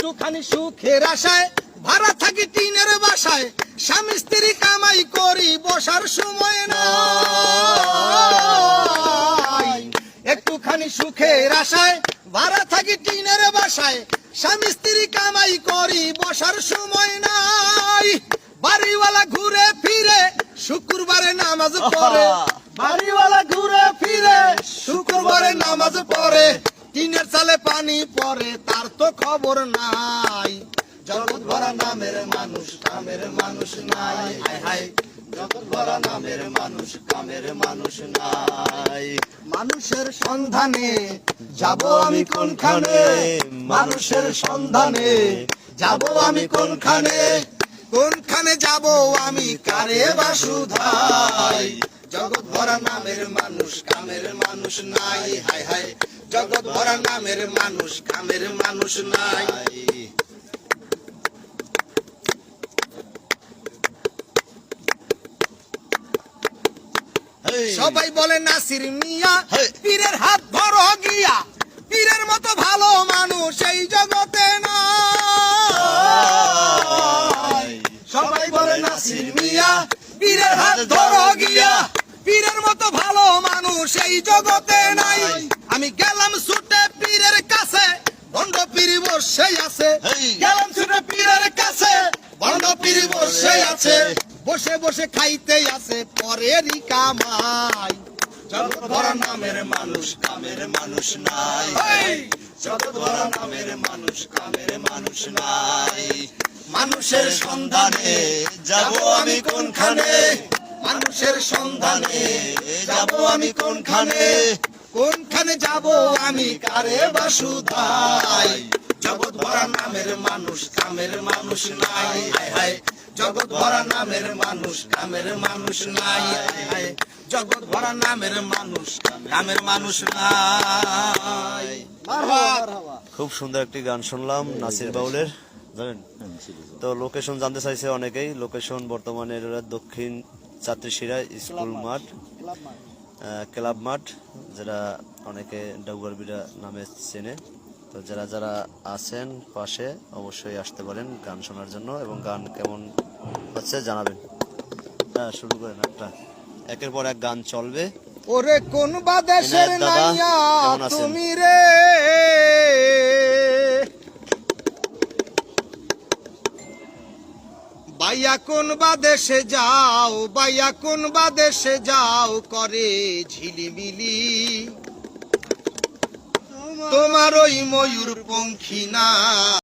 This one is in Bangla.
একটুখানি সুখের আশায় ভাড়া থাকি টিনের বাসায়, স্বামী স্ত্রী কামাই করি বসার সময় নাই। একটুখানি সুখের আশায় ভাড়া থাকি টিনের বাসায়, স্বামী স্ত্রী কামাই করি বসার সময় নাই। বাড়িওয়ালা ঘুরে ফিরে শুক্রবারে নামাজ পড়ে, বাড়িওয়ালা ঘুরে ফিরে শুক্রবারে নামাজ পড়ে, টিনের চালে পানি পড়ে তার তো খবর নাই। জগৎ ভরা নামের মানুষ কামের মানুষ নাই, হায় হায় জগৎ ভরা নামের মানুষ কামের মানুষ নাই। মানুষের সন্ধানে যাব আমি কোনখানে, মানুষের সন্ধানে যাব আমি কোনখানে, কোনখানে যাব আমি কারে বাসুধাই। জগৎ ভরা নামের মানুষ কামের মানুষ নাই, হায় হায় জগৎ ভরা নামের মানুষ কামের মানুষ নাই। সবাই বলে নাসির মিয়া পীরের হাত ধরো গিয়া, পীরের মতো ভালো মানুষ এই জগতে নাই। সবাই বলে নাসির মিয়া পীরের হাত ধরো গিয়া, পীরের মতো ভালো মানুষ এই জগতে নাই। আমি গেলাম ছুটে পীরের কাছে, ভণ্ড পীর বসে আছে, গেলাম ছুটে পীরের কাছে, ভণ্ড পীর বসে আছে, বসে বসে খাইতে আছে পরেরই কামাই। জগৎ ভরা নামের মানুষ কামের মানুষ নাই, জগৎ ভরা নামের মানুষ কামের মানুষ নাই। মানুষের সন্ধানে যাব আমি কোনখানে, মানুষের সন্ধানে যাব আমি কোনখানে, কোনখানে যাব আমি কারে বাসুধাই। জগৎ ভরা নামের মানুষ কামের মানুষ নাই, হায় হায় জগৎ ভরা নামের মানুষ কামের মানুষ নাই, জগৎ ভরা নামের মানুষ কামের মানুষ নাই। খুব সুন্দর একটি গান শুনলাম নাসির বাউলের, জানেন তো। লোকেশন জানতে চাইছে অনেকেই, লোকেশন বর্তমানে দক্ষিণ ছাত্রীশিরা স্কুল মাঠ, ক্লাব মাঠ, যেটা অনেকে ডাউগারবিড়া নামে চেনে। তো যারা যারা আছেন পাশে অবশ্যই আসতে পারেন গান শোনার জন্য, এবং গান কেমন হচ্ছে জানাবেন। হ্যাঁ শুরু করেন, একটা একের পর এক গান চলবে। ওরে কোন বাদেশের নাইয়া তুমি রে, বাইয়া কোন বাদেশে যাও, বাইয়া কোন বাদেশে যাও করে ঝিলিমিলি, তোমার ওই ময়ূর পঙ্খী না